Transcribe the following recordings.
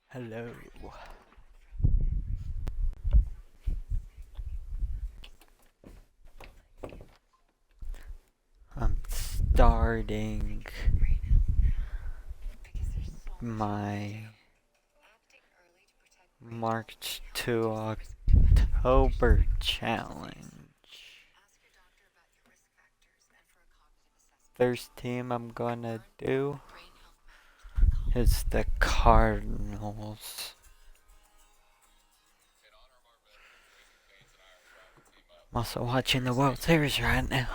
Hello. I'm starting my March to October challenge. First team I'm gonna do is the Cardinals. I'm also watching the World Series right now.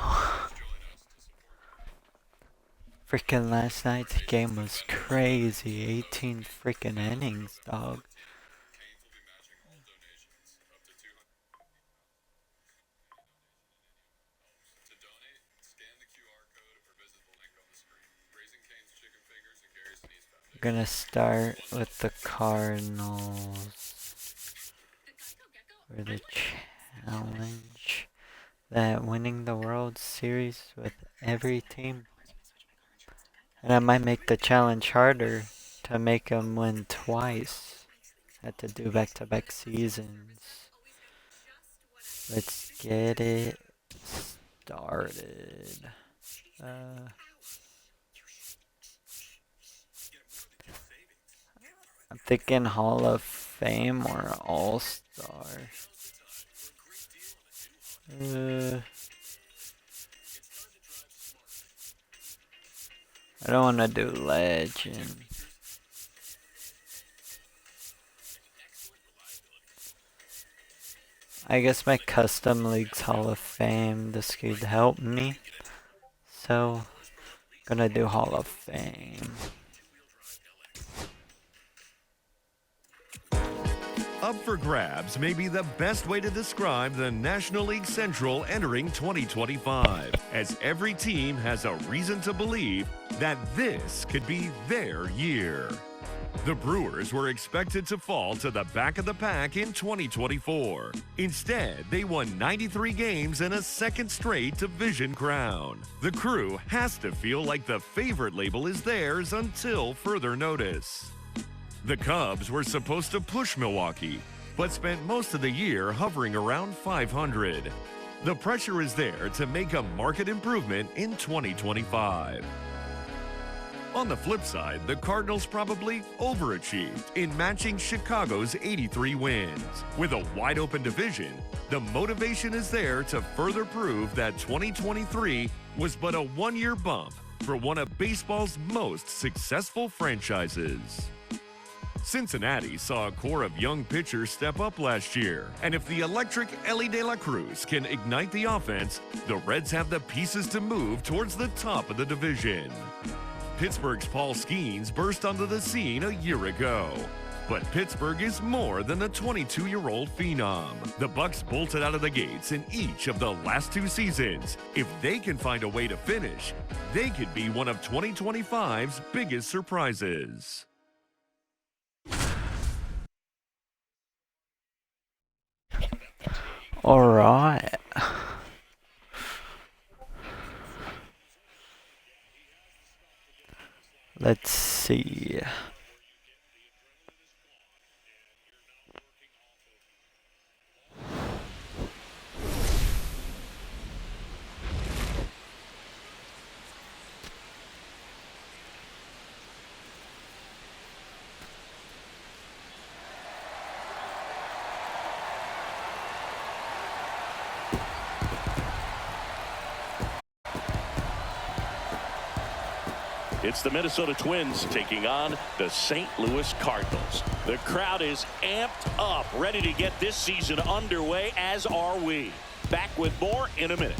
Freaking last night's game was crazy. 18 freaking innings, dog. Gonna start with the Cardinals for the challenge. That winning the World Series with every team. And I might make the challenge harder to make them win twice. Had to do back-to-back seasons. Let's get it started. I'm thinking Hall of Fame or All-Star. I don't want to do Legend. I guess my Custom League's Hall of Fame. This could help me. So, gonna do Hall of Fame. Up for grabs may be the best way to describe the National League Central entering 2025, as every team has a reason to believe that this could be their year. The Brewers were expected to fall to the back of the pack in 2024. Instead, they won 93 games and a second straight division crown. The Crew has to feel like the favorite label is theirs until further notice. The Cubs were supposed to push Milwaukee, but spent most of the year hovering around 500. The pressure is there to make a market improvement in 2025. On the flip side, the Cardinals probably overachieved in matching Chicago's 83 wins. With a wide-open division, the motivation is there to further prove that 2023 was but a one-year bump for one of baseball's most successful franchises. Cincinnati saw a core of young pitchers step up last year, and if the electric Elly De La Cruz can ignite the offense, the Reds have the pieces to move towards the top of the division. Pittsburgh's Paul Skeens burst onto the scene a year ago. But Pittsburgh is more than a 22-year-old phenom. The Bucks bolted out of the gates in each of the last two seasons. If they can find a way to finish, they could be one of 2025's biggest surprises. Alright. Let's see. It's the Minnesota Twins taking on the St. Louis Cardinals. The crowd is amped up, ready to get this season underway, as are we. Back with more in a minute.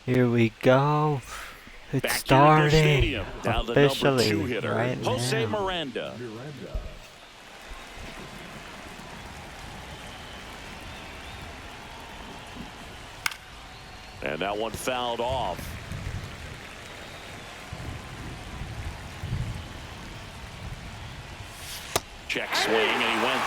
Here we go. It's Back starting Stadium, now the number 2 officially hitter, right Jose now. Miranda. And that one fouled off. Check swing, and he went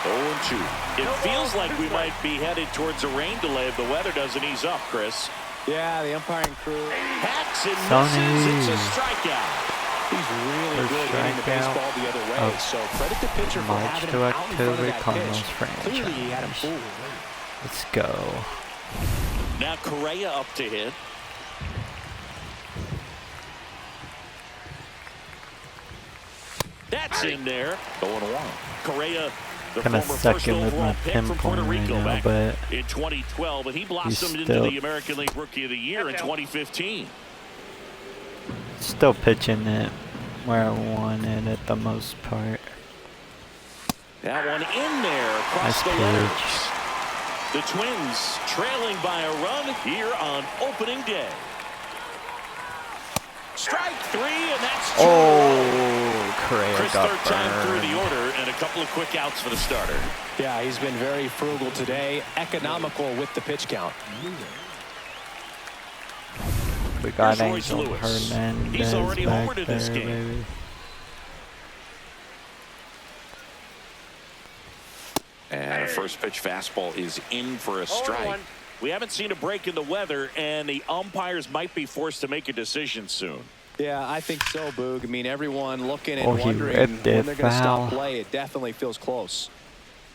0-2. It feels like we might be headed towards a rain delay if the weather doesn't ease up, Chris. Yeah, the umpiring crew. Hacks and misses. It's a strikeout. He's really good hitting the baseball the other way. So credit the pitcher for March having to him out in front of October that Cardinals pitch. Clearly, he had him franchise. fooled. Let's go. Now Correa up to hit. That's in there. 0-1. Correa, the Kinda former stuck first in with overall my pick from Puerto pinpoint right Rico now, back but in 2012, and he blossomed into still- the American League Rookie of the Year in 2015. still pitching it where I want it at the most part. That one in there across Nice the pitch. letters. The Twins trailing by a run here on opening day. Strike three, and that's two. Oh, Correa Chris, got third time through the burned. order, and a couple of quick outs for the starter. Yeah, he's been very frugal today, economical with the pitch count. We got Here's Royce Angel Lewis. Hernandez He's already back homered in this there, game. baby. And a first pitch fastball is in for a strike. We haven't seen a break in the weather, and the umpires might be forced to make a decision soon. Yeah, I think so, Boog. I mean, everyone looking and Oh, he wondering ripped when it they're going to foul. stop play. It definitely feels close.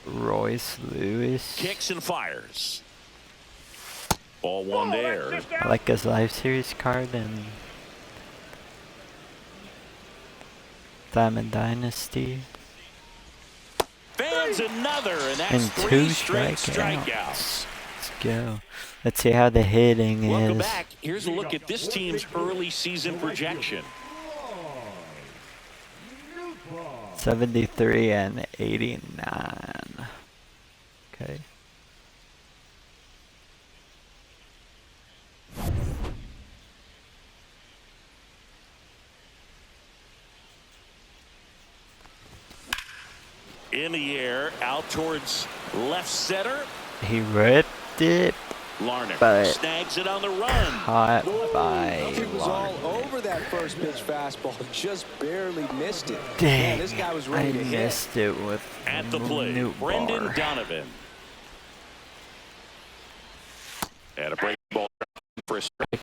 Royce Lewis. Kicks and fires. Ball one there. I like his live series card and Diamond Dynasty. Fans another, and that's And three two straight strikeouts. strikeouts. Let's go. Let's see how the hitting Welcome is. back. Here's a look at this team's early season projection. 73 and 89. Okay. In the air, out towards left center. He ripped it, Larnach but snags it on the run. caught by He was all Larnach. over that first pitch fastball, just barely missed it. Man, Dang, this guy was I ready to hit. missed it with At the plate, Newt Brendan Bar. Donovan. And a break ball for a strike.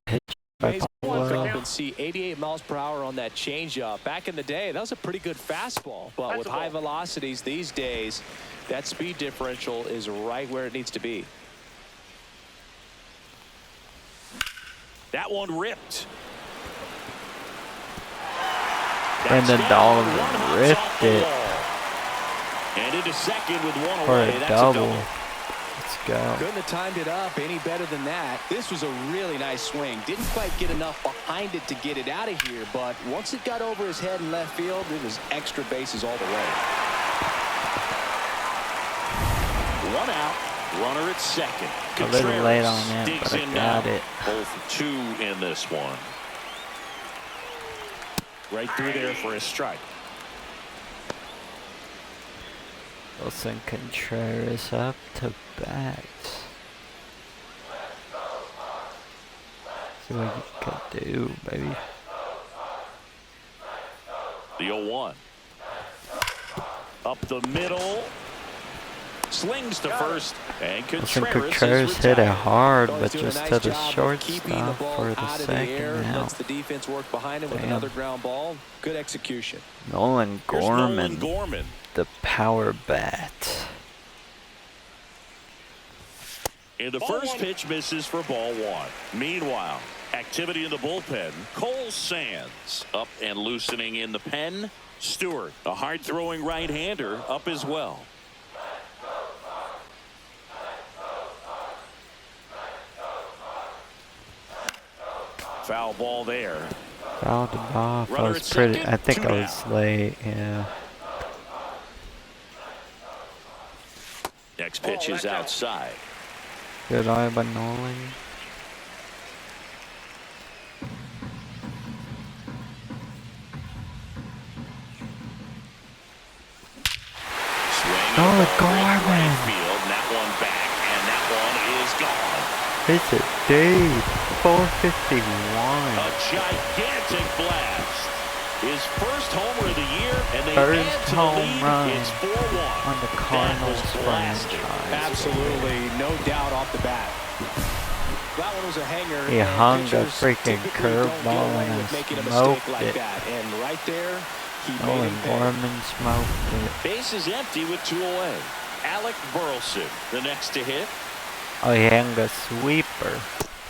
By He's one Pablo. up and see 88 miles per hour on that changeup. Back in the day, that was a pretty good fastball. But with high velocities these days, that speed differential is right where it needs to be. That one ripped. Brendan That's down. Donovan One hot's ripped off the it. wall. And into second with one For away. a That's double. a double. Let's go. Couldn't have timed it up any better than that. This was a really nice swing. Didn't quite get enough behind it to get it out of here, but once it got over his head in left field, it was extra bases all the way. One out. Runner at second. A little late on Contreras it, digs but I in got now. it. 0 for 2 in this one. Right through there for a strike. Wilson Contreras up to bat. See what you can do, baby. The 0-1. Up the middle. Slings to first. And Wilson Contreras, Contreras is hit it retired. hard, He's but doing a just nice to the job of keeping the shortstop ball for the out of the air, second lets out. the defense work behind him with Damn. another ground ball. Good execution. Nolan Here's Nolan Gorman, Gorman. the power bat. And the first pitch misses for ball one. Meanwhile, activity in the bullpen. Cole Sands up and loosening in the pen. Stewart, a hard-throwing right-hander, up as well. Foul ball there. Fouled him off. I Runner was at pretty. second, I think 2 I was down. late. Yeah. Next pitch is outside. Good eye by Nolan. Swing Oh, and a ball Gorman. right field, and that one back, and that one is gone. Is it? deep. 451. A gigantic blast. His first homer of the year, and they First add to the home lead. run It's 4-1. on the That Cardinals was blasting. franchise. Absolutely, no doubt off the bat. That one was a hanger. He and hung a pitchers freaking typically don't get curveball away and with making a smoked mistake like it. that. And right there, he Oh, made and him pay. Gorman smoked it. Base is empty with 2 away. Alec Burleson, the next to hit. Oh, he hung a sweeper.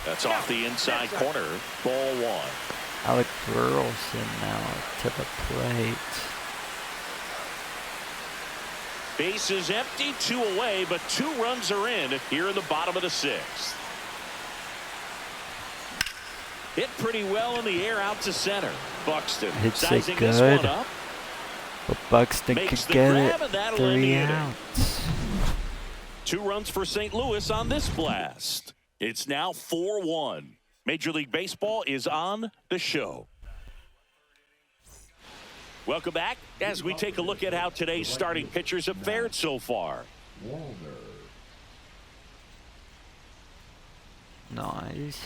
That's off the inside corner. Ball 1. Alec Burleson now to the plate. Base is empty, 2 away, but 2 runs are in here in the bottom of the 6th. Hit pretty well in the air out to center. Buxton Hits it sizing this good. one up. But Buxton Makes could the get grab, it. and that'll end the 3 inning. outs. 2 runs for St. Louis on this blast. It's now 4-1. Major League Baseball is on the show. Welcome back as we take a look at how today's starting pitchers have fared so far. Nice.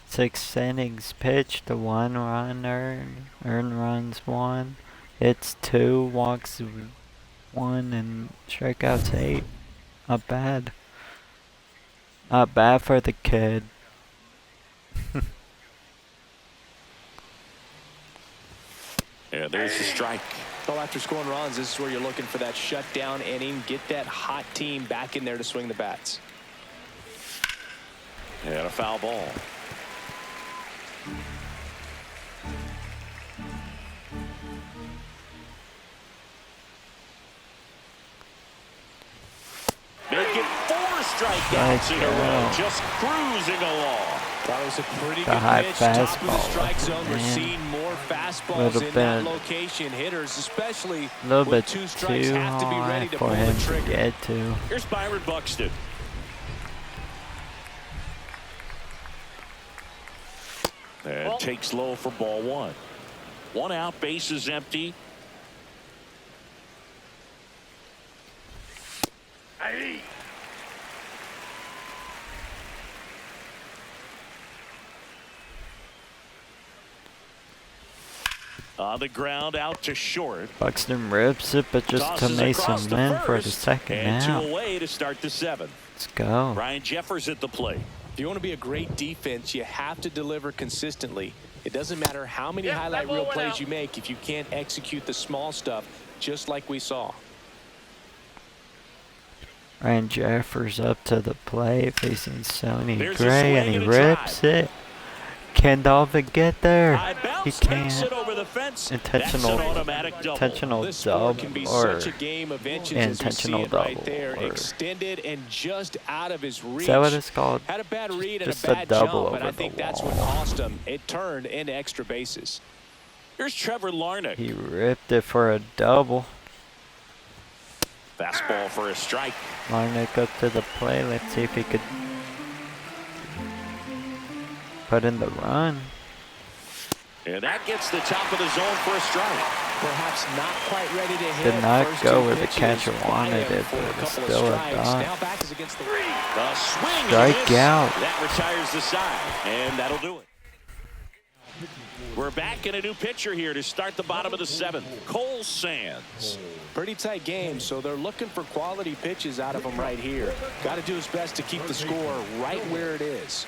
6 innings pitched, 1 run earned runs 1, hits 2, walks 1, and strikeouts 8. Not bad. Not bad for the kid. Yeah, there's the strike. Well, after scoring runs, this is where you're looking for that shutdown inning. Get that hot team back in there to swing the bats. And a foul ball. Make it 4 strikeouts in a row, just cruising along. That was a pretty The good high pitch. Top of the fastball. strike zone. We're Man. seeing more fastballs Little in that bit- location. Hitters, especially A little with bit 2 too strikes, have to be high ready to for pull him the to trigger. get to. Here's Byron Buxton. And takes low for ball 1. 1 out, base is empty. On the ground, out to short. Buxton rips it, but just to Tosses across Mason the Lynn for the first, second and out. 2 away to start the 7th. Let's go. Ryan Jeffers at the plate. If you want to be a great defense, you have to deliver consistently. It doesn't matter how many highlight reel plays you make if you can't execute the small stuff, just like we saw. Ryan Jeffers up to the plate facing Sonny There's a Gray, swing and he and a rips it. Can Dolphin get there? High bounce, He takes can't. it over the fence. Intentional- That's an automatic double. Intentional This sport can double be or such a game of inches as we see intentional it right double, there. or- Extended and just out of his reach. is that what it's called? Had a bad read and Just a a bad double jump, and I over think the that's what wall. cost him. It turned into extra bases. Here's Trevor Larnach. He ripped it for a double. Fastball for a strike. Larnach up to the plate. Let's see if he could put in the run. And that gets the top of the zone for a strike. Perhaps not quite ready to hit. Did not First go two where the pitches, catcher wanted quiet it, for but a it was couple of still a strikes. dot. Now back is against the A swing and Strike miss. out. That retires the side, and that'll do it. We're back in a new pitcher here to start the bottom of the 7th. Cole Sands. Pretty tight game, so they're looking for quality pitches out of him right here. Got to do his best to keep the score right where it is.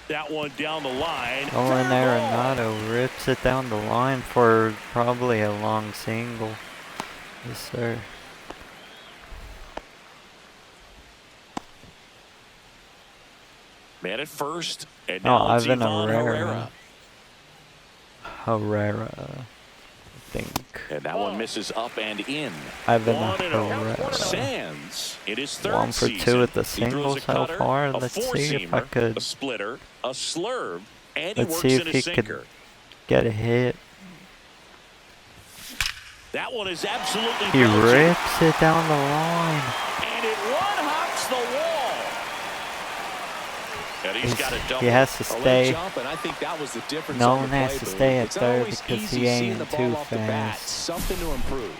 That one down the line. Nolan Fair ball. Arenado rips it down the line for probably a long single. Yes, sir. Man at first, and Oh, now it's Ivan Ivan Herrera. Herrera, I think. And that one misses up and in. Ivan 1-0. Herrera. Sands in his 3rd 1 for 2 season. with the He throws singles a so cutter, far. a Let's see if I four-seamer, could a splitter, a slurve, and he Let's works see in if a he sinker. could get a hit. That one is absolutely He belted, rips it down the line. and it one-hops the wall. And he's got a double. He has to A late stay. jump, and I think that was the difference No on one the has play to booth. stay at It's not third always because easy he seeing ain't the ball too off the bat. fast. Something to improve.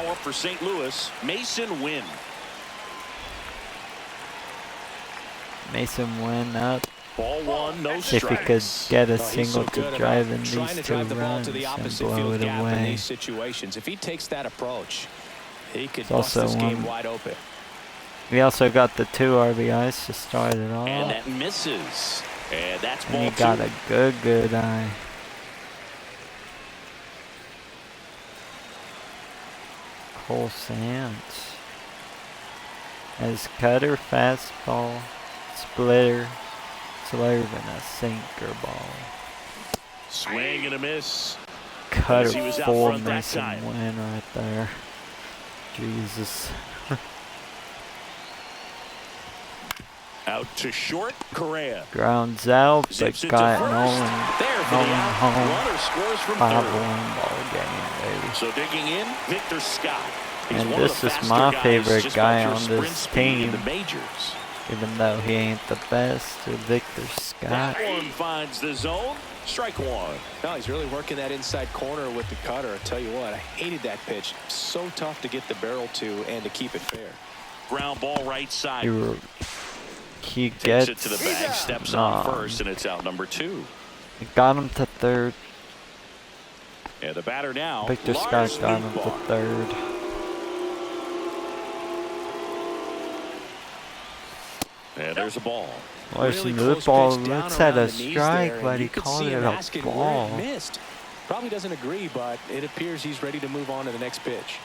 Now up for St. Louis, Mason Wynn. Mason Wynn up. Ball one, no See if he could strikes. get a Oh, he's so single to good drive about in trying these to 2 drive the ball runs to the and opposite blow field it gap in away. these situations. If he takes that approach, he could It's bust also this game one- wide open. We also got the 2 RBIs to start it off. And that misses. And that's And ball he 2. got a good eye. Cole Sands. As cutter, fastball, splitter, swerve, and a sinker ball. Swing and a miss. Cutter He was out full front that Mason time. Wynn right there. Jesus. Out to short, Correa. Grounds out, but Zips it to got first. Nolan. There for the Nolan out. home. Runner scores from 5-1 third. ball game, baby. So digging in, Victor Scott. He's And one of this the is faster my guys favorite just guy about your on sprint this speed in team. the majors. Even though he ain't the best, Victor Scott. That one finds the zone. Strike one. No, he's really working that inside corner with the cutter. I tell you what, I hated that pitch. So tough to get the barrel to and to keep it fair. Ground ball right side. He Takes gets it to the bag, steps on first, and it's out number 2. got him to third. And the batter now, Victor Lars Scott got him to Nootbaar. third. And there's a ball. Lars Really close Nootbaar pitch down looks at around a the knees strike, there, but and he you could called see it him a asking where ball. it missed. Probably doesn't agree, but it appears he's ready to move on to the next pitch.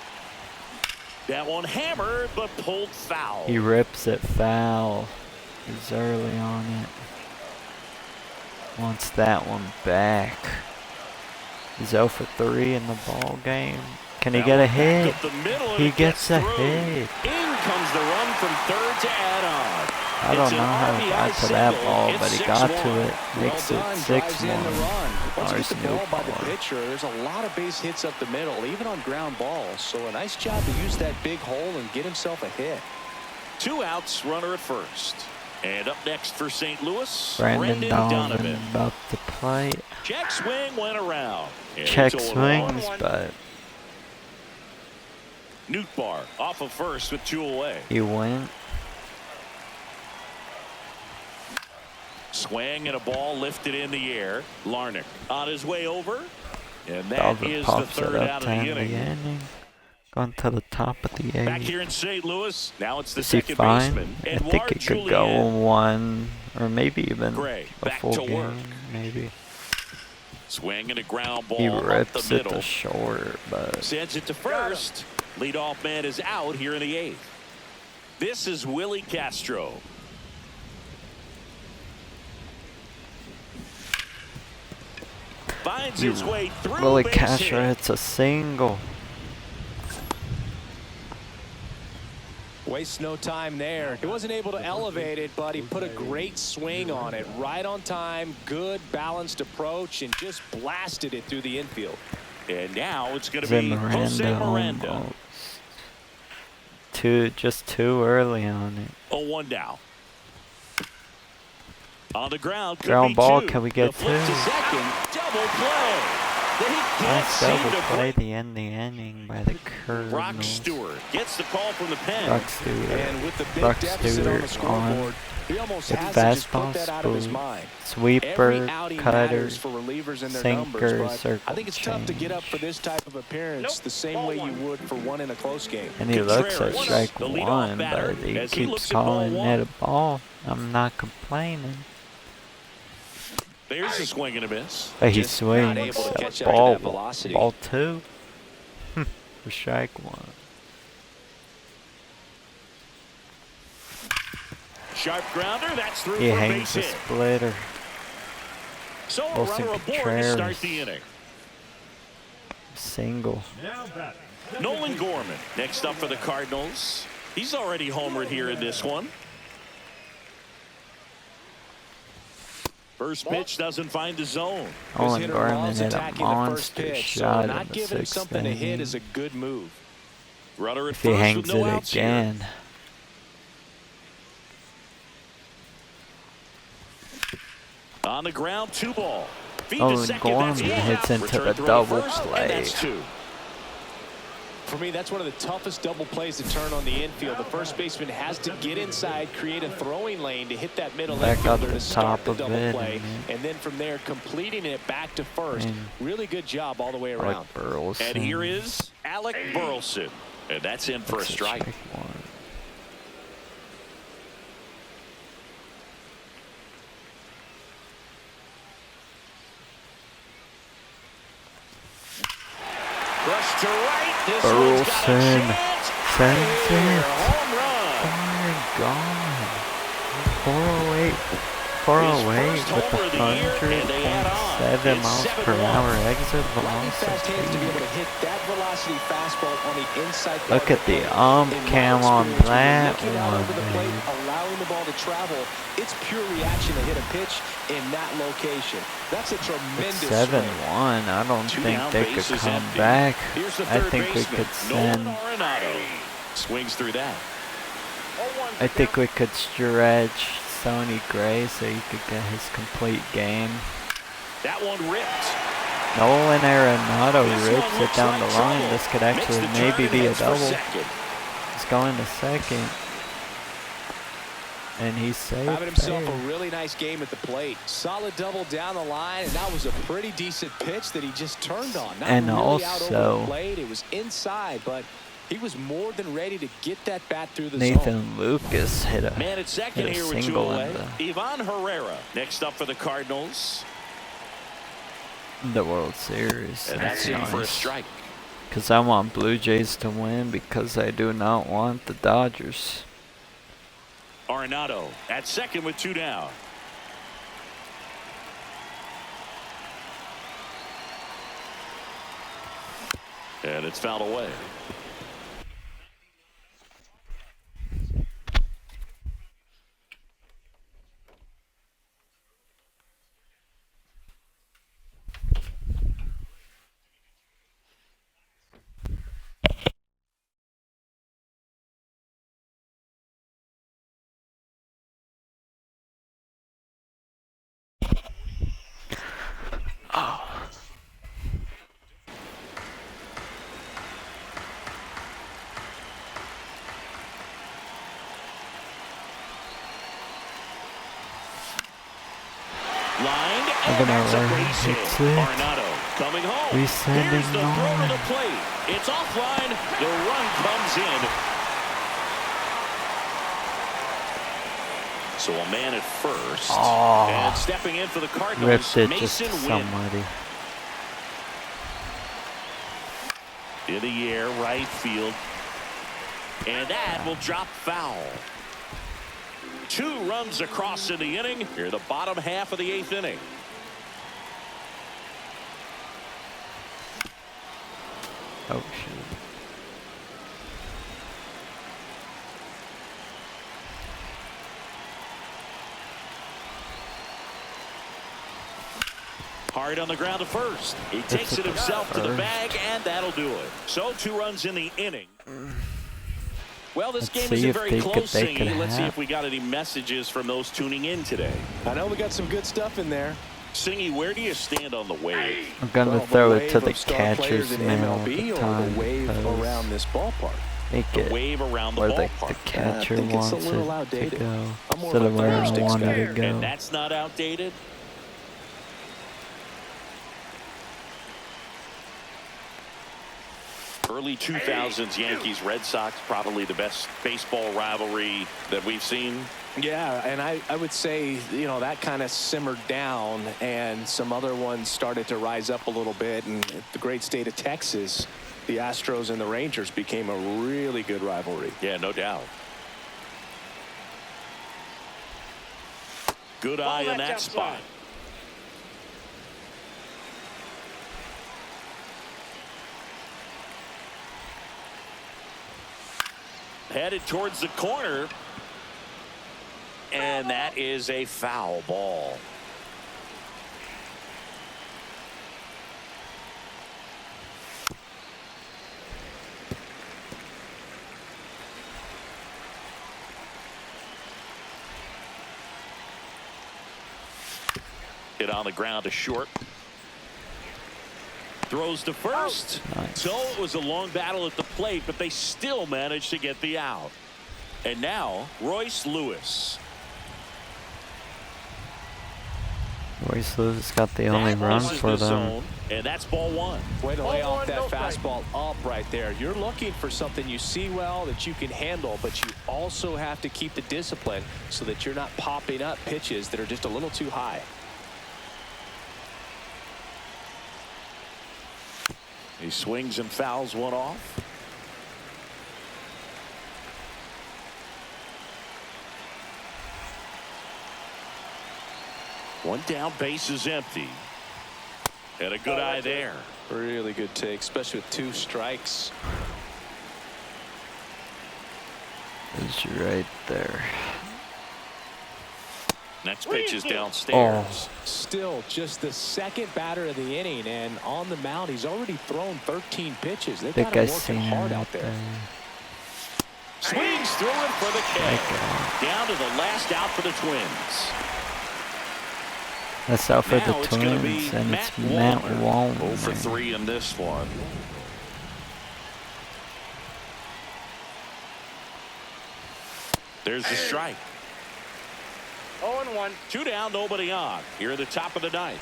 That one hammered, but pulled foul. He rips it foul. He's early on it. Wants that one back. He's 0 for 3 in the ball game. Can he That get a one back hit? up the middle, and He it gets a through. hit. In comes the run from third to add on. I don't It's an know how he got RBI to that single. ball, It's but he got 6-1. to it. Makes Well it done, drives in the 6-1. run. Once you Lars get the ball by the Nootbaar. pitcher, there's a lot of base hits up the middle, even on ground balls. So a nice job to use that big hole and get himself a hit. 2 outs, runner at first. And up next for St. Louis, Brandon Donovan about to play. Check swing went around. And Check it's 0-1. swings, but Nootbaar off of first with 2 away. he went. Swing and a ball lifted in the air. Larnach on his way over. And that Donovan is the pops it third up out of to the end the inning. inning. Gone to the top of the Back 8th. here in St. Louis, now it's the Is he second fine? baseman. I Edouard think it could go Julien. 1 or maybe even Gray, a back full to work. game. Maybe. Swing and a ground ball He up rips the it middle. to short, but Sends it to first. Leadoff man is out here in the 8th. This is Willie Castro. Finds his way through. Willie base Castro hit. hits a single. Wastes no time there. He wasn't able to elevate it, but he put a great swing on it. Right on time, good balanced approach, and just blasted it through the infield. And now it's going to Zé be Jose Miranda. almost. Just too early on it. 0-1 down. On the ground, could Ground be ball, 2. can we get The flip 2? to second, double play. They can't Nice seem double to play break. the end the inning by the Cardinals. Brock Stewart gets the call from the pen. Brock Stewart. And with the big Brock deficit on the Stewart on. scoreboard, he almost With has to just put fastball, that out of his spoon, mind. Sweeper, Every outing cutter, matters for relievers and their numbers, sinker, but circle I think it's tough to get up for change. this type of appearance the same way you would for one in a close game. And he looks at Contreras, strike the leadoff 1, batter, but he as he looks keeps at ball calling 1. it a ball. I'm not complaining. There's a swing and a miss. But he Just not swings able to at catch up to ball, that velocity. ball 2 for strike 1. Sharp grounder, that's through He for a hangs base the hit. splitter. So a Wilson runner aboard to Contreras. start the inning. Single. Nolan Gorman next up for the Cardinals. He's already homered here in this one. First pitch doesn't find the zone. This Owen hitter Gorman loves hit a attacking the first monster pitch, shot so in not the giving 6th something to hit inning. is a good move. Runner at If he first hangs with no it outs here. again, On the ground, 2 ball. Feed to Owen second, Gorman that's one hits out. into Return the throw double first, play. and that's 2. For me, that's one of the toughest double plays to turn on the infield. The first baseman has to get inside, create a throwing lane to hit that middle Back up infielder the to start top the of double it, play, and then from there completing it back to first. Really good job all the way around. Burleson. And here is Alec Burleson. And that's in for a strike. One. Rush to right. This one's got a Burleson chance. sends Here, it. home run. Oh my God. 408. 408 His first with homer of the year, and they add on. 100.7 It's miles per 7-1. hour exit Lightning fast hands to be able velocity. to hit that velocity fastball on the inside. Look at the cam on that one, plate, man. allowing the ball to travel. It's pure reaction to hit a pitch in that location. That's a tremendous 7-1. swing. I don't Two think down, they could bases come empty. back. Here's the I third think we baseman, could Nolan send. Arenado. Swings through that. I think we could stretch Sonny Gray so he could get his complete game. That one ripped. Nolan Arenado This rips one it looks down like the line. trouble. This could Makes actually the turn maybe and be a heads for double. second. He's going to second. And he's safe Having himself there. a really nice game at the plate. Solid double down the line, and that was a pretty decent pitch that he just turned on. Not And really out over also- the plate. It was inside, but he was more than ready to get that bat through the zone. Nathan Lucas hit a Man at second hit a here with two single away. in Ivan Herrera next up for the Cardinals. the World Series. And that's in for a nice. strike. Because I want Blue Jays to win because I do not want the Dodgers. Arenado at second with two down. And it's fouled away. Lined, and that's a base hit. Hits it. Arenado coming home. He's sending Here's the throw to Nolan. the plate. It's offline. The run comes in. So a man at first. Oh. And stepping in for the Cardinals, Ripped it just Mason to Wynn. somebody. In the air, right field. And that will drop foul. 2 runs across in the inning. Here, the bottom half of the 8th inning. Oh, shoot. Hard on the ground to first. He takes it himself to the bag, and that'll do it. So 2 runs in the inning. Well, this Let's game see isn't if very they close, could Singy. Let's see have. if we got any messages from those tuning in today. I know we got some good stuff in there. Singy, where do you stand on the wave? I'm gonna Well, the throw it wave to the of star catcher's players in now at MLB the or time the wave because around this ballpark. make The it wave around the where ballpark. the catcher think it's a wants little it to outdated. go I'm more instead of of a where I thumbstick wanted guy. to go. And that's not outdated. Early 2000s Yankees Red Sox, probably the best baseball rivalry that we've seen. Yeah, and I would say, you know, that kind of simmered down and some other ones started to rise up a little bit. And the great state of Texas, the Astros and the Rangers became a really good rivalry. Yeah, no doubt. Good eye in that spot. Headed towards the corner. And that is a foul ball. Hit on the ground to short. throws to first. Nice. So it was a long battle at the plate, but they still managed to get the out. And now Royce Lewis. Royce Lewis got the only run for them. Zone, and that's ball one. Way to lay off that fastball up right there. You're looking for something you see well that you can handle, but you also have to keep the discipline so that you're not popping up pitches that are just a little too high. He swings and fouls one off. One down, base is empty. Had a good eye there. Really good take, especially with 2 strikes. It's right there. Next pitch is downstairs. Still just the second batter of the inning, and on the mound he's already thrown 13 pitches. They've got him working hard out there. Swings through him for the K. Down to the last out for the Twins. That's out for Now the it's gonna be Twins, and Matt it's Matt Wallner. 0 for 3 in this one. There's the strike. 0-1. 2 down, nobody on. Here at the top of the ninth.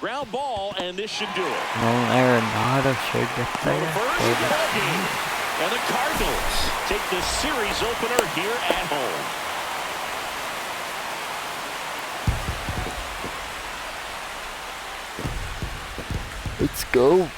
Ground ball, and this should do it. Nolan Arenado should get there. And the Cardinals take the series opener here at home. Let's go.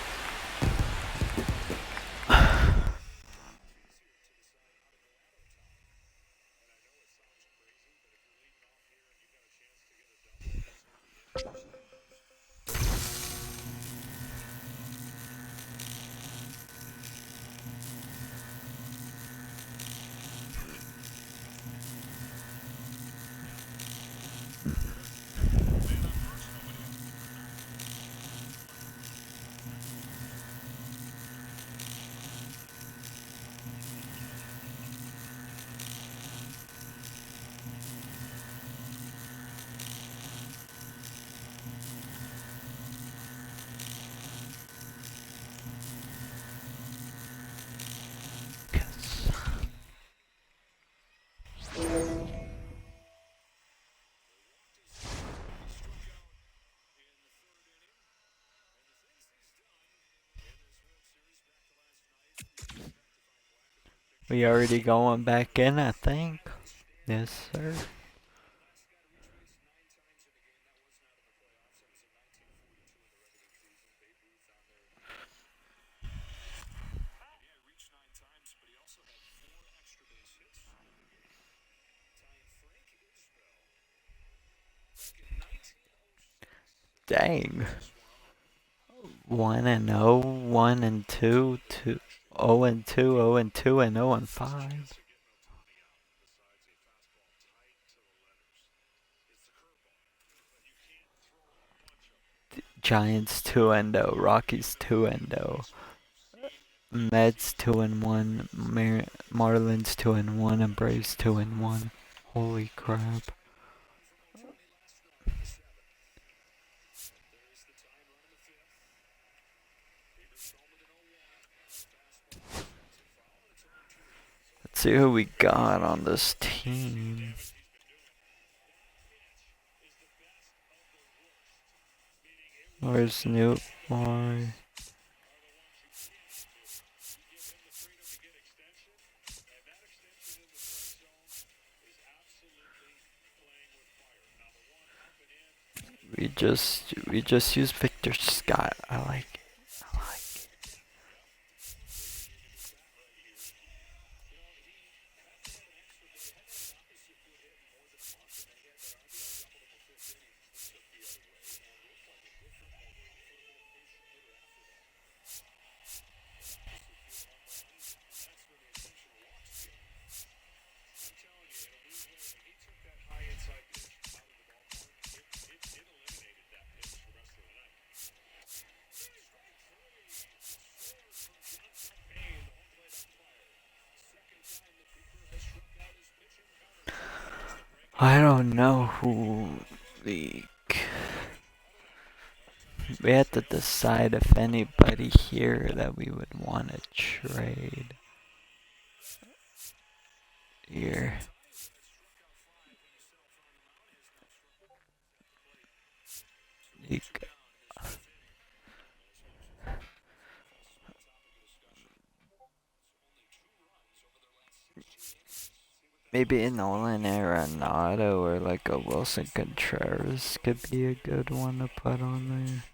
We already going back in, I think. Yes, sir. Dang. 1-0, 1-2, 0-2, 0-2, and 0-5. Giants 2-0, Rockies 2-0, Mets 2-1, Marlins 2-1, and Braves 2-1. Holy crap. Let's see who we got on this team. Where's Newtmore? We just use Victor Scott. I like it. I don't know who league. We had to decide if anybody here that we would want to trade. Here. Maybe an Nolan Arenado or like a Wilson Contreras could be a good one to put on there.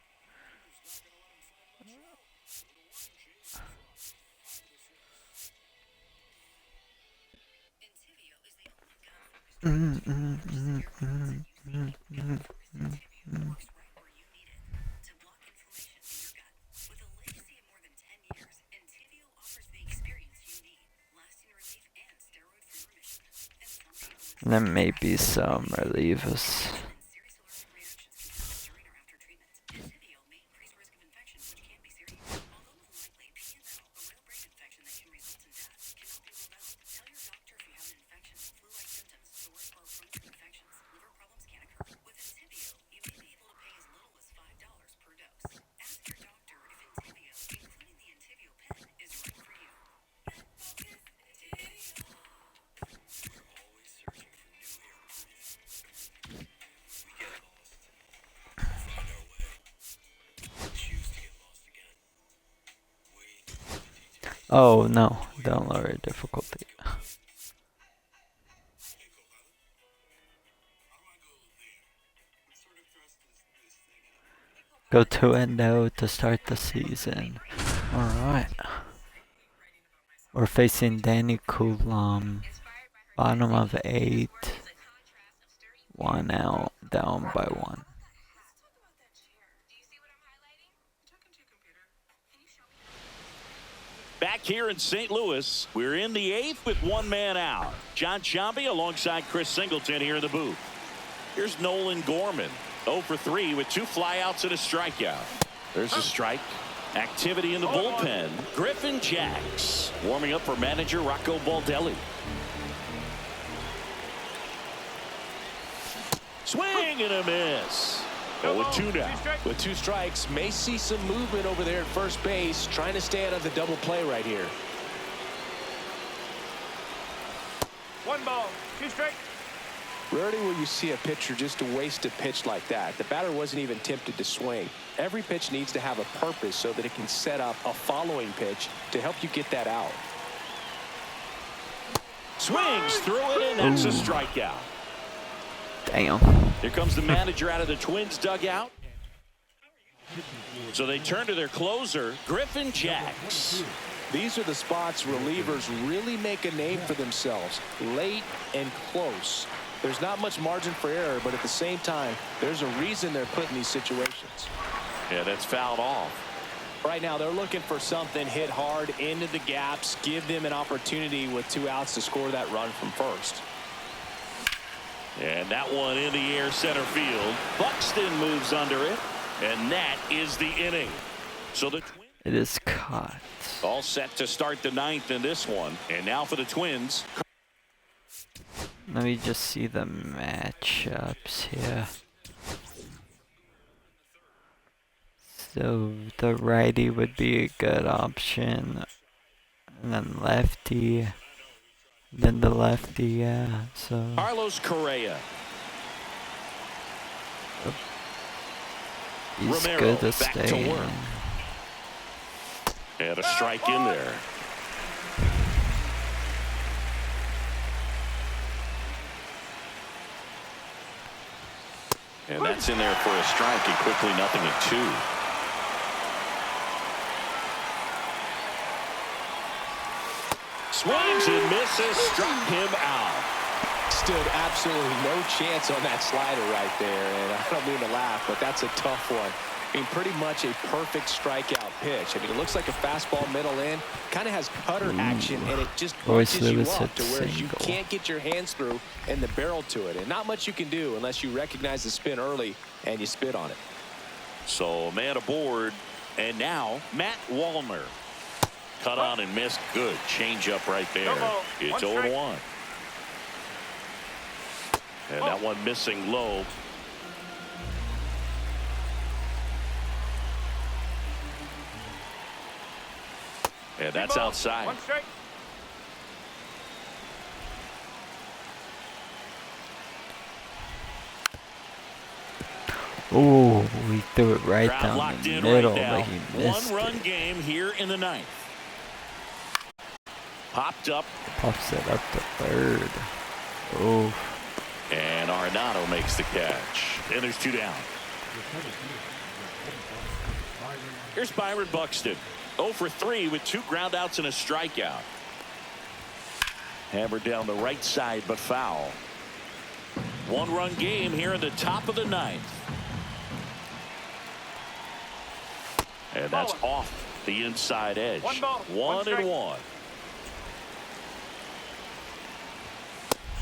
And then maybe some relievers. Oh no, don't lower difficulty. Go 2-0 to start the season. Alright. We're facing Danny Coulomb. Bottom of 8. 1 out, down by 1. Back here in St. Louis, we're in the 8th with 1 man out. John Sciambi alongside Chris Singleton here in the booth. Here's Nolan Gorman, 0 for 3 with 2 flyouts and a strikeout. There's a strike. Activity in the bullpen. Griffin Jax warming up for manager Rocco Baldelli. Swing and a miss. 0-2 now. With 2 strikes, may see some movement over there at first base, trying to stay out of the double play right here. 1 ball, 2 strikes. Rarely will you see a pitcher just to waste a pitch like that. The batter wasn't even tempted to swing. Every pitch needs to have a purpose so that it can set up a following pitch to help you get that out. Swings through it, and that's a strikeout. Damn. Here comes the manager out of the Twins dugout. So they turn to their closer, Griffin Jax. These are the spots relievers really make a name for themselves, late and close. There's not much margin for error, but at the same time, there's a reason they're put in these situations. Yeah, that's fouled off. Right now, they're looking for something hit hard into the gaps, give them an opportunity with 2 outs to score that run from first. And that one in the air center field. Buxton moves under it, and that is the inning. So the Twins. It is caught. All set to start the 9th in this one. And now for the Twins. Let me just see the matchups here. So the righty would be a good option. And then lefty. Then the lefty, yeah. So Carlos Correa. he's Romero good to back stay to in. work. And a strike in there. And that's in there for a strike, and quickly 0-2. Swings and misses, struck him out. Stood absolutely no chance on that slider right there, and I don't mean to laugh, but that's a tough one. I mean, pretty much a perfect strikeout pitch. I mean, it looks like a fastball middle in, kind of has cutter action, and it just Royce punches you Lewis up to hit where you single. can't get your hands through and the barrel to it. And not much you can do unless you recognize the spin early and you spit on it. So a man aboard, and now Matt Wallner. Cut on and missed. Good changeup right there. It's 0-1. And that one missing low. And that's outside. One strike. Ooh, we threw it right Crowd down locked the in middle, right now. but he missed One-run it. game here in the ninth. Popped up, Pops it up to third. Ooh. and Arenado makes the catch. And there's 2 down. Here's Byron Buxton. 0 for 3 with 2 groundouts and a strikeout. Hammered down the right side, but foul. 1-run game here in the top of the ninth. And that's off the inside edge. 1 ball, 1 strike. and 1.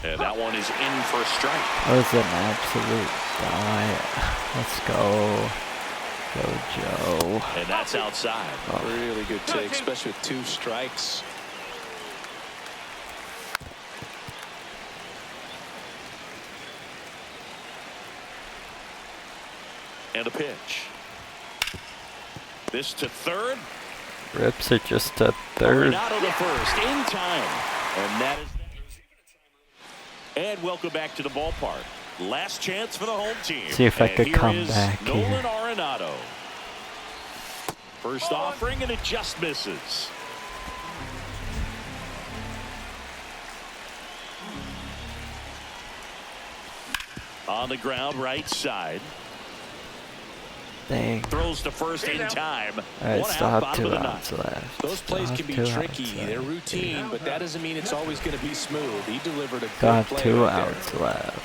And that one is in for a strike. That was an absolute die. Let's go. Go, Joe. And that's outside. Really good take, especially with 2 strikes. And a pitch. This to third. Rips it just to third. Arenado to first in time. And that is. And welcome back to the ballpark. Last chance for the home team. See if I And could here come is back Nolan here. Arenado. First offering, and it just misses. On the ground, right side. Dang. Throws to first in time. Alright, One still out, have bottom 2 of the outs ninth. left. Those plays Still can be have 2 tricky. outs They're left. routine, but that doesn't mean it's always going to be smooth. He delivered a Still good have play 2 right there. outs left.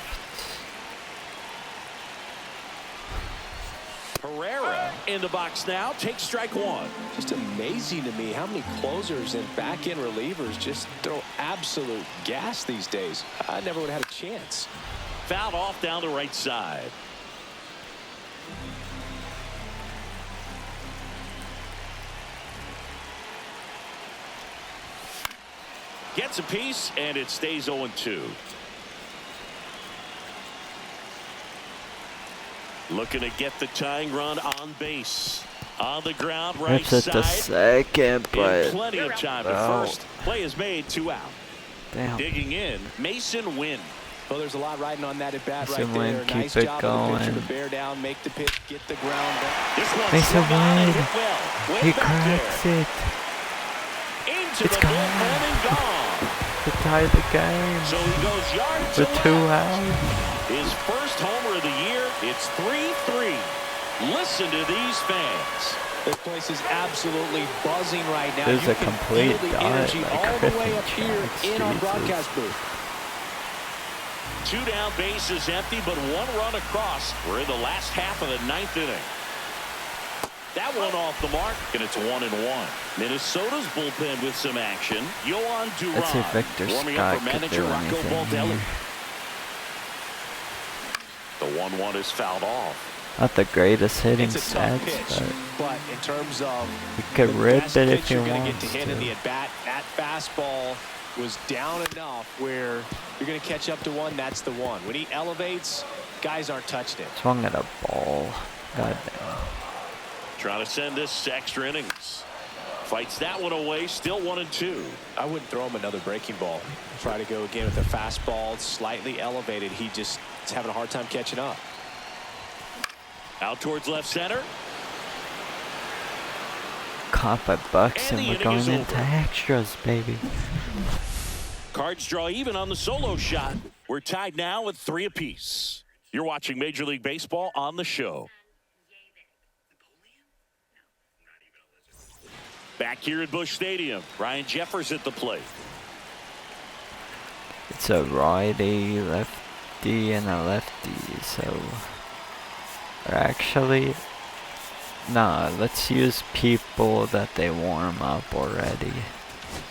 Herrera in the box now. Takes strike 1. Just amazing to me how many closers and back-end relievers just throw absolute gas these days. I never would have had a chance. Fouled off down the right side. Gets a piece, and it stays 0-2. Looking to get the tying run on base. On the ground, right Rips it to side. second, In but plenty of time to Oh. first. Play is made, 2 out. damn. Digging in, Mason Wynn. Well, there's a lot riding on that at bat right Mason Wynn, there. keep Nice it job of the pitcher going. to bear down, make the pitch, get the ground. This one Mason swung on and Wynn. hit well. Way He back cracks there. it Into It's the gone. bullpen and gone. to tie the game So he goes yard to with 2 left. outs. His first homer of the year. It's 3-3. Listen to these fans. This place is absolutely buzzing right now. There's You a can complete feel the dot energy by all the way Griffin up here Jax. in our Jesus. broadcast booth. 2 down, bases empty, but 1 run across. We're in the last half of the 9th inning. That one off the mark, and it's 1-1. Minnesota's bullpen with some action. Yohan Duran Let's see if Victor warming up Scott for could manager do Rocco anything Baldelli. here. The 1-1 is fouled off. Not the greatest hitting It's a tough stats, pitch, but but in terms of he could the rip best it if pitch he you're gonna wants get to hit in the to. at-bat, that fastball was down enough where you're going to catch up to one. That's the one. When he elevates, guys aren't touching it. Swung at a ball. Goddamn. Trying to send this to extra innings. Fights that one away. Still 1-2. I wouldn't throw him another breaking ball. Try to go again with a fastball, slightly elevated. He just is having a hard time catching up. Out towards left center. Caught by Bucks, And and the we're inning is going into over. extras, baby. Cards draw even on the solo shot. We're tied now with 3 apiece. You're watching Major League Baseball on the show. Back here at Busch Stadium, Ryan Jeffers at the plate. It's a righty, lefty, and a lefty, so... Or actually... Nah, let's use people that they warm up already.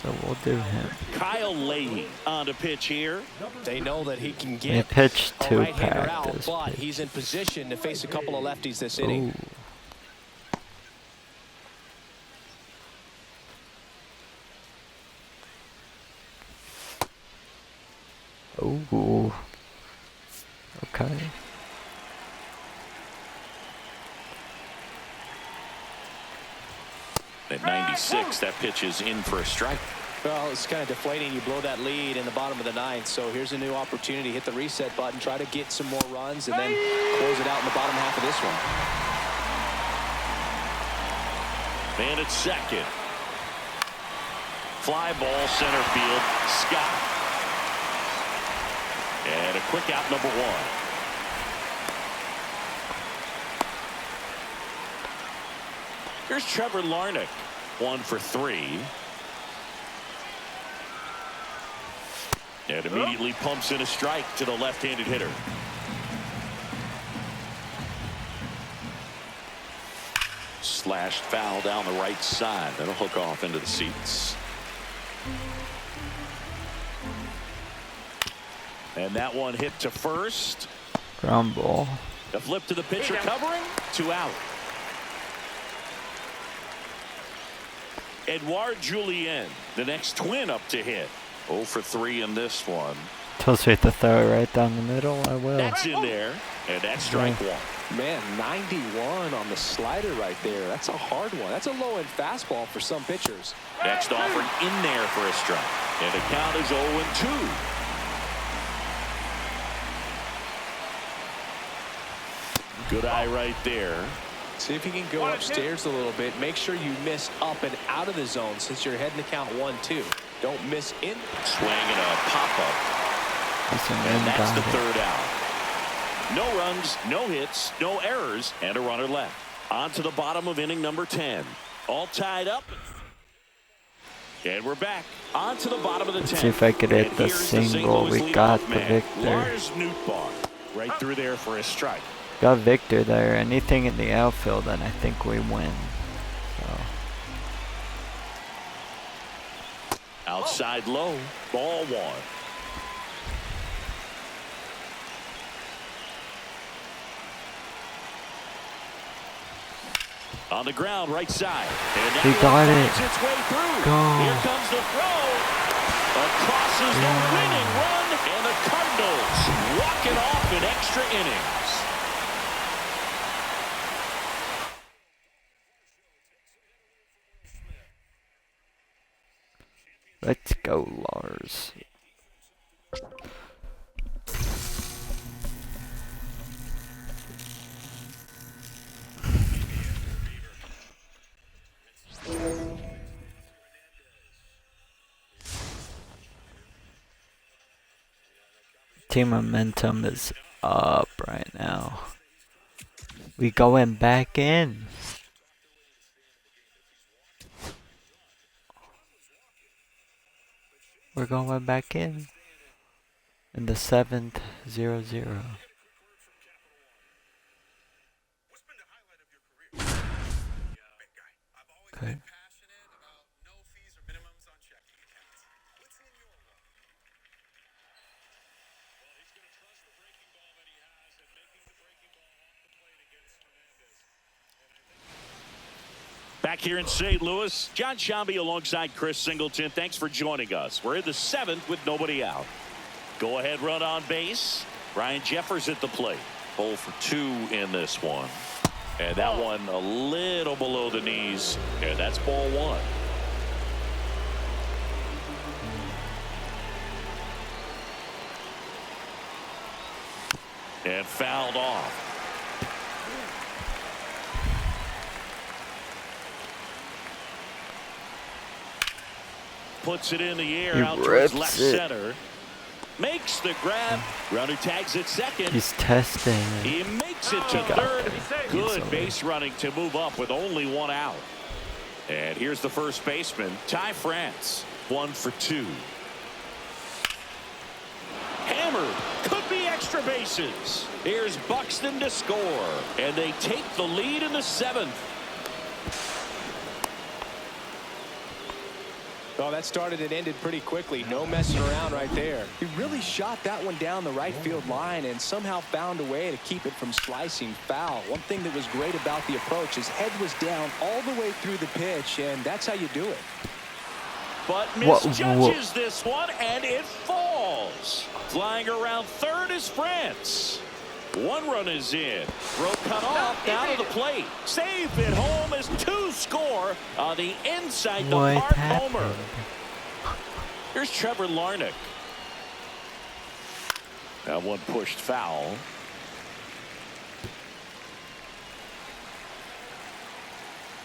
So we'll do him. Kyle Leahy on to pitch here. They know that he can They get pitched a 2 right-hander out, practice but pitches. he's in position to face a couple of lefties this inning. Ooh. Okay. At 96, that pitch is in for a strike. Well, it's kind of deflating. You blow that lead in the bottom of the ninth, so here's a new opportunity. Hit the reset button, try to get some more runs, and then close it out in the bottom half of this one. Man at second. Fly ball center field. Scott. And a quick out, number one. Here's Trevor Larnach. 1 for 3. And immediately pumps in a strike to the left-handed hitter. Slashed foul down the right side. That'll hook off into the seats. And that one hit to first. Ground ball. The flip to the pitcher covering. 2 out. Edouard Julien, the next twin up to hit. 0 for 3 in this one. Tells me to throw it right down the middle. I will. That's in there. And that's strike one. Man, 91 on the slider right there. That's a hard one. That's a low-end fastball for some pitchers. Next offering in there for a strike. And the count is 0-2. Good eye right there. See if you can go upstairs a little bit. Make sure you miss up and out of the zone since you're heading to count 1-2. Don't miss in. Swing and a pop-up. And that's the third out. No runs, no hits, no errors, and a runner left. On to the bottom of inning number 10. All tied up. And we're back. On to the bottom of the 10th. See if I could hit the single. We got the Victor. Lars Nootbaar. Right through there for a strike. Got Victor there. Anything in the outfield, and I think we win. So. Outside low. Ball one. On the ground, right side. And he got it. Its way through. Go. Here comes the throw. Across is the winning run. And the Cardinals walk it off in extra innings. Let's go, Lars. Team momentum is up right now. We going back in. We're going back in the 7th 0-0. Okay. Back here in St. Louis, John Sciambi alongside Chris Singleton. Thanks for joining us. We're in the 7th with nobody out. Go ahead run on base. Ryan Jeffers at the plate. 0 for 2 in this one. And that one a little below the knees. And that's ball one. And fouled off. Puts it in the air out towards left center. Makes the grab. Runner tags at second. He's testing. He makes it to third. Good base running to move up with only 1 out. And here's the first baseman, Ty France. 1 for 2. Hammered. Could be extra bases. Here's Buxton to score. And they take the lead in the 7th. Oh, that started and ended pretty quickly. No messing around right there. He really shot that one down the right field line and somehow found a way to keep it from slicing foul. One thing that was great about the approach, his head was down all the way through the pitch, and that's how you do it. But misjudges this one, and it falls. Flying around third is France. One run is in. Throw cut off, down to the plate. Safe at home as 2 score on the inside the What park happened? homer. Here's Trevor Larnach. That one pushed foul.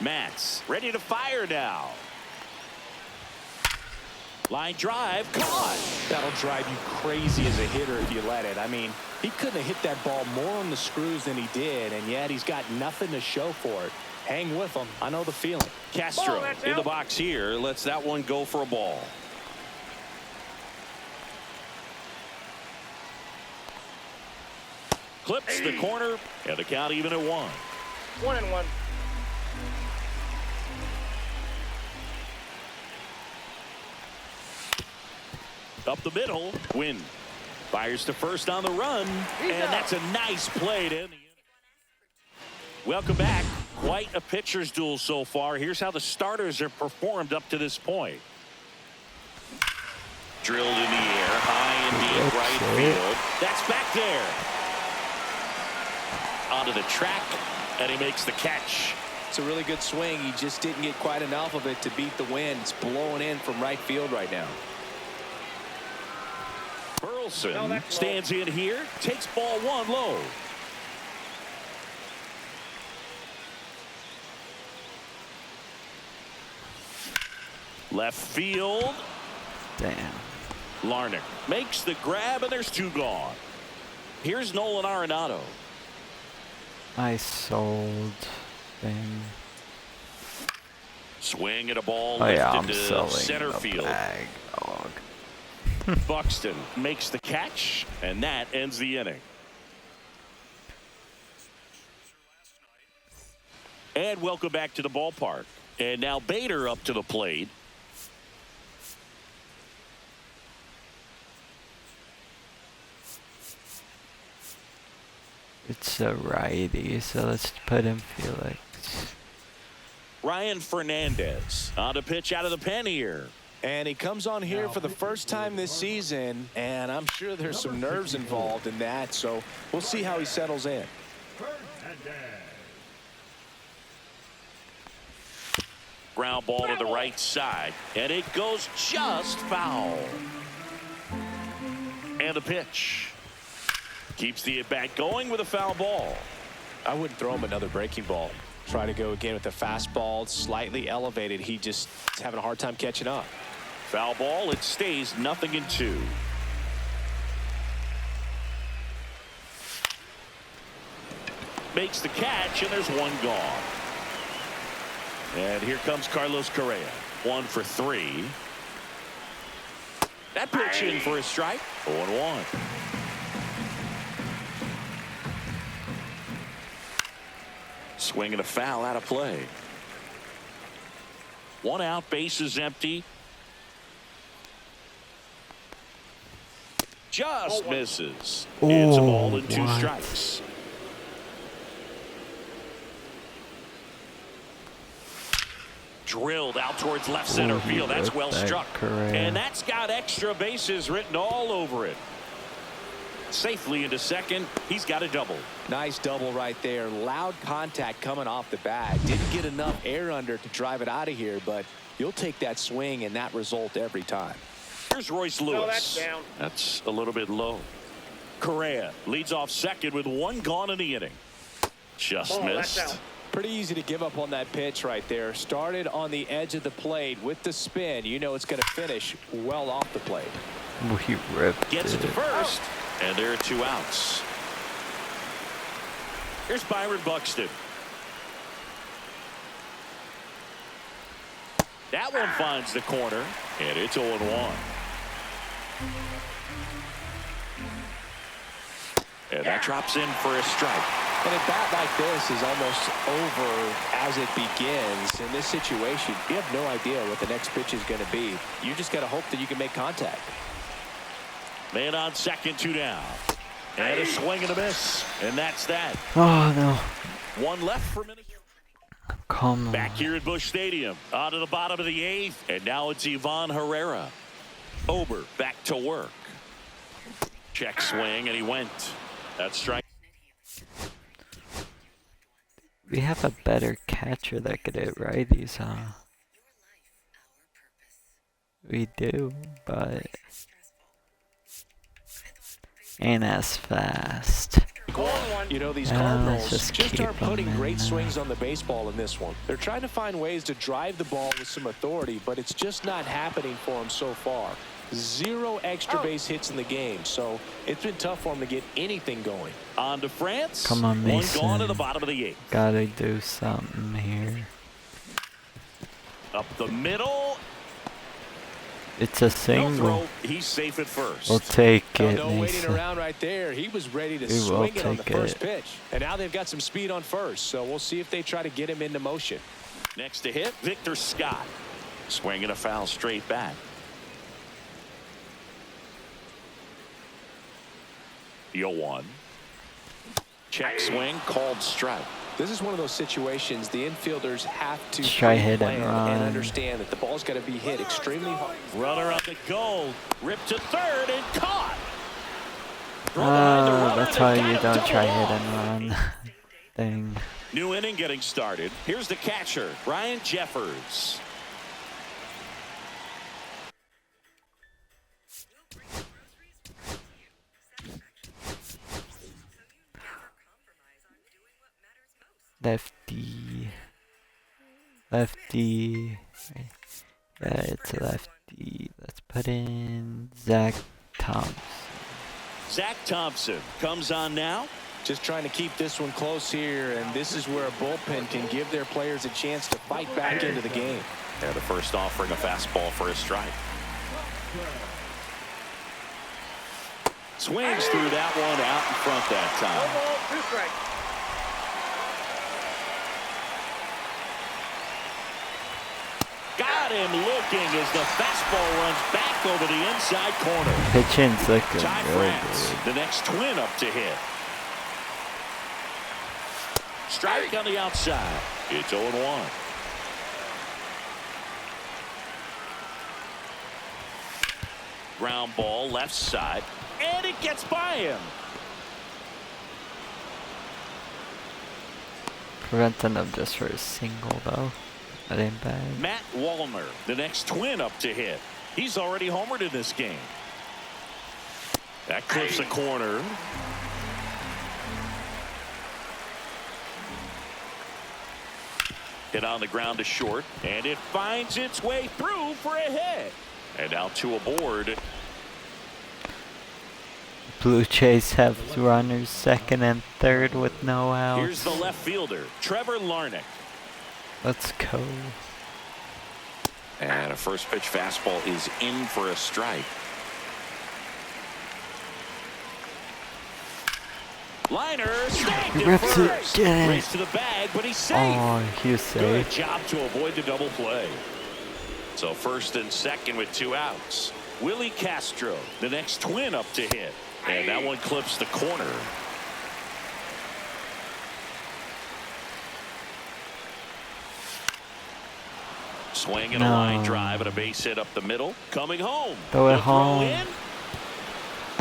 Matz ready to fire now. Line drive, caught. That'll drive you crazy as a hitter if you let it. I mean, he couldn't have hit that ball more on the screws than he did, and yet he's got nothing to show for it. Hang with him. I know the feeling. Castro Ball, that's in the out. box here. Lets that one go for a ball. Clips the corner, and the count even at 1. 1-1. Up the middle, Wynn fires to first on the run, and that's a nice play to end the inning. Welcome back. Quite a pitcher's duel so far. Here's how the starters have performed up to this point. Drilled in the air, high and deep right field. That's back there. Onto the track, and he makes the catch. It's a really good swing. He just didn't get quite enough of it to beat the wind. It's blowing in from right field right now. Burleson stands in here, takes ball 1 low. Left field. Damn. Larnach makes the grab, and there's 2 gone. Here's Nolan Arenado. I sold thing. Swing at a ball Oh yeah, I'm lifted to selling center the field. bag, dog. Buxton makes the catch, and that ends the inning. And welcome back to the ballpark. And now Bader up to the plate. It's a righty, so let's put in Felix. Ryan Fernandez on to pitch out of the pen here. And he comes on here for the first time this season, and I'm sure there's some nerves involved in that, so we'll see how he settles in. Ground ball to the right side, and it goes just foul. And the pitch. Keeps the at-bat going with a foul ball. I wouldn't throw him another breaking ball. Try to go again with the fastball, slightly elevated. He just is having a hard time catching up. Foul ball, it stays 0-2. Makes the catch, and there's 1 gone. And here comes Carlos Correa. 1 for 3. That pitch in for a strike. 0-1. Swing and a foul out of play. 1 out, bases empty. Just misses. It's a ball and 2 what? strikes. Drilled out towards left center he field. That's ripped well that struck. Correa. And that's got extra bases written all over it. Safely into second. He's got a double. Nice double right there. Loud contact coming off the bat. Didn't get enough air under to drive it out of here, but you'll take that swing and that result every time. Here's Royce Lewis. that's down. That's a little bit low. Correa leads off second with 1 gone in the inning. Just That's missed. out. Pretty easy to give up on that pitch right there. Started on the edge of the plate with the spin. You know it's going to finish well off the plate. He ripped Gets it to it. first, and there are 2 outs. Here's Byron Buxton. That one finds the corner, and it's 0-1. And that drops in for a strike. And a bat like this is almost over as it begins. In this situation, you have no idea what the next pitch is going to be. You just got to hope that you can make contact. Man on second, 2 down. And a swing and a miss. And that's that. Oh no. 1 left for Minnesota. Come on. Back here at Busch Stadium. On to the bottom of the 8th. And now it's Ivan Herrera. Ober back to work. Check swing, and he went. That's strike. We have a better catcher that could hit righties, huh? We do, but ain't as fast. You know, these let's Cardinals just just keep aren't putting 'em in great there. swings on the baseball in this one. They're trying to find ways to drive the ball with some authority, but it's just not happening for them so far. 0 extra base hits in the game, so it's been tough for them to get anything going. On to France. Come on, One Mason. gone to the bottom of the 8th. Gotta do something here. Up the middle. It's a No single. throw. He's safe at first. We'll take it, No waiting Mason. around right there. He was ready to We will swing it on the take first it. pitch. And now they've got some speed on first, so we'll see if they try to get him into motion. Next to hit, Victor Scott. Swinging a foul straight back. The 0-1. Check swing, called strike. This is one of those situations the infielders have to Try hit and plan run. and understand that the ball's got to be hit extremely hard. Runner on the goal. Ripped to third and caught. Throw behind the runner, That's they've why got you him don't double try hit off. and run. Thing. New inning getting started. Here's the catcher, Brian Jeffers. Lefty. Lefty. Yeah, it's a lefty. Let's put in Zach Thompson. Zach Thompson comes on now. Just trying to keep this one close here, and this is where a bullpen can give their players a chance to fight back into the game. Yeah, the first offering a fastball for a strike. Swings through that one out in front that time. 2 strikes. Got him looking as the fastball runs back over the inside corner. Pitching's looking Ty really France, good. the next twin up to hit. Strike on the outside. It's 0-1. Ground ball left side, and it gets by him. Preventing them just for a single though. That ain't bad. Matt Wallner, the next twin up to hit. He's already homered in this game. That clips a corner. Hit on the ground to short, and it finds its way through for a hit. And now 2 aboard. Blue Jays have runners second and third with no Here's outs. the left fielder, Trevor Larnach. Let's go. And a first pitch fastball is in for a strike. Liner, snagged He it rips it. first. Get it. Race to the bag, but he's safe. Oh, he was Good safe. job to avoid the double play. So first and second with 2 outs. Willie Castro, the next twin up to hit. And that one clips the corner. Swing and a No. line drive and a base hit up the middle. Coming home. Throw it The home. in.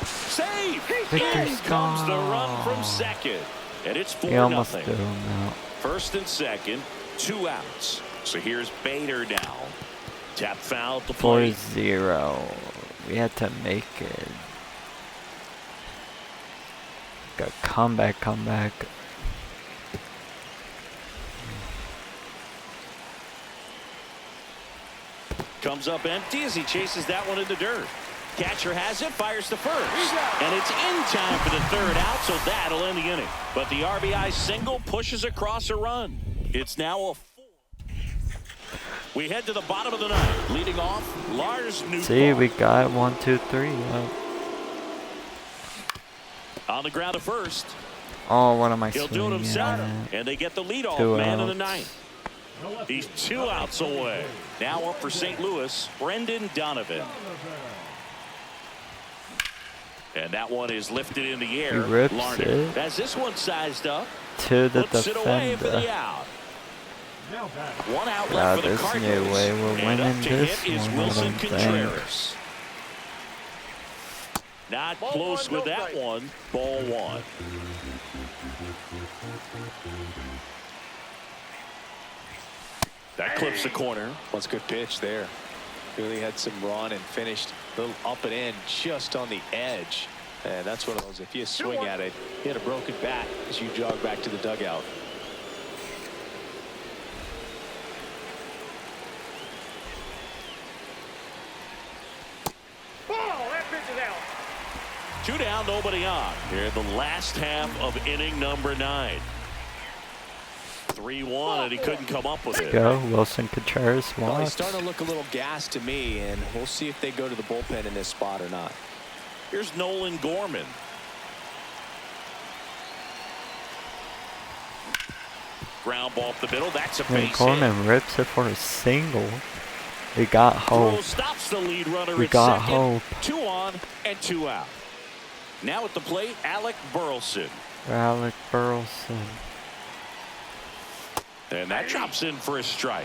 Save. Victor In comes the run from Scott. second. And it's He almost 4-0. threw him out. First and second, 2 outs. So here's Bader now. Tap foul at the plate. 4-0. We had to make it. Got comeback. Comes up empty as he chases that one in the dirt. Catcher has it, fires to first. And it's in time for the 3rd out, so that'll end the inning. But the RBI single pushes across a run. It's now a 4. We head to the bottom of the 9th. Leading off, Lars Nootbaar. See, we got 1, 2, 3. Yep. On the ground to first. Oh, what am I He'll do it swinging himself. at? And they get the leadoff 2 man in the outs. 9th. He's 2 outs away. Now up for St. Louis, Brendan Donovan. And that one is lifted in the air. He rips Larnach it. has this one sized up. To the Puts it away for the defender. out. 1 out Wow, left for the there's no Cardinals. way we're And up winning to this hit is one, I Wilson don't think. Contreras. Not Ball close one, with no that strike. one. Ball 1. That clips the corner. That's a good pitch there. Really had some run and finished a little up and in just on the edge. And that's one of those, if you swing at it, you had a broken bat as you jog back to the dugout. Ball, that pitch is out. 2 down, nobody on. Here in the last half of inning number 9. 3-1, and he couldn't come up with it. Go, Wilson Contreras Well, he's walks. starting to look a little gassed to me, and we'll see if they go to the bullpen in this spot or not. Here's Nolan Gorman. Ground ball up the middle. That's a And base hit. Gorman rips it for a single. We got hope. Throw stops the lead runner We at got second. hope. 2 on and 2 out. Now at the plate, Alec Burleson. Alec Burleson. And that drops in for a strike.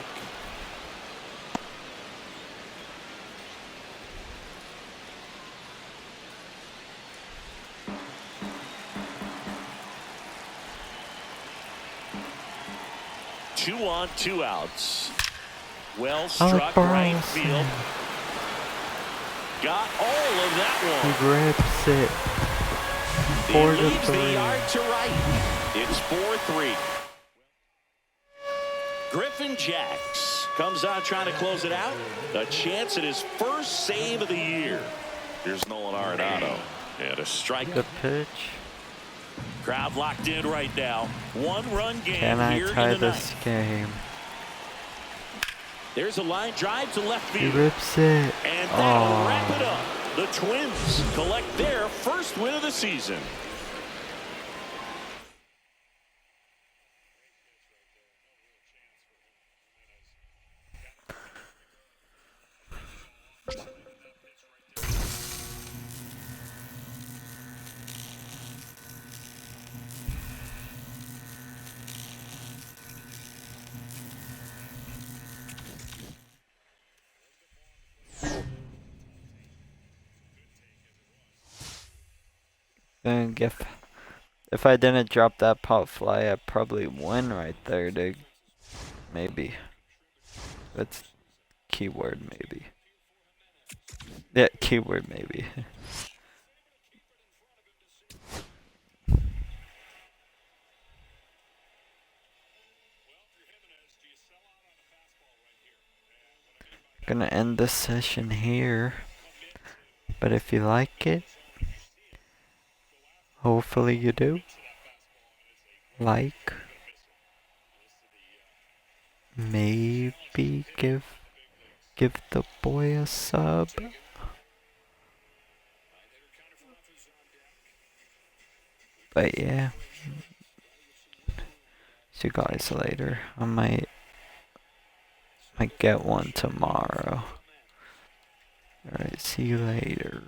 Two on, 2 outs. Well struck right Burleson. field. Got all of that He one. rips it. He 4-3. leaves the yard to right. It's 4-3. Griffin Jacks comes out trying to close it out. A chance at his first save of the year. Here's Nolan Arenado. And a strike. The pitch. Crowd locked in right now. 1-run game Can I here tie in the this ninth. game? There's a line drive to left He field. rips it. And that'll wrap it Oh, up. The Twins collect their first win of the season. think if I didn't drop that pop fly, I'd probably win right there, dude. Maybe. That's keyword maybe. Yeah, keyword maybe. Gonna end this session here. But if you like it, hopefully you do. Like. Maybe give the boy a sub. But yeah. See you guys later. I might get one tomorrow. Alright, see you later.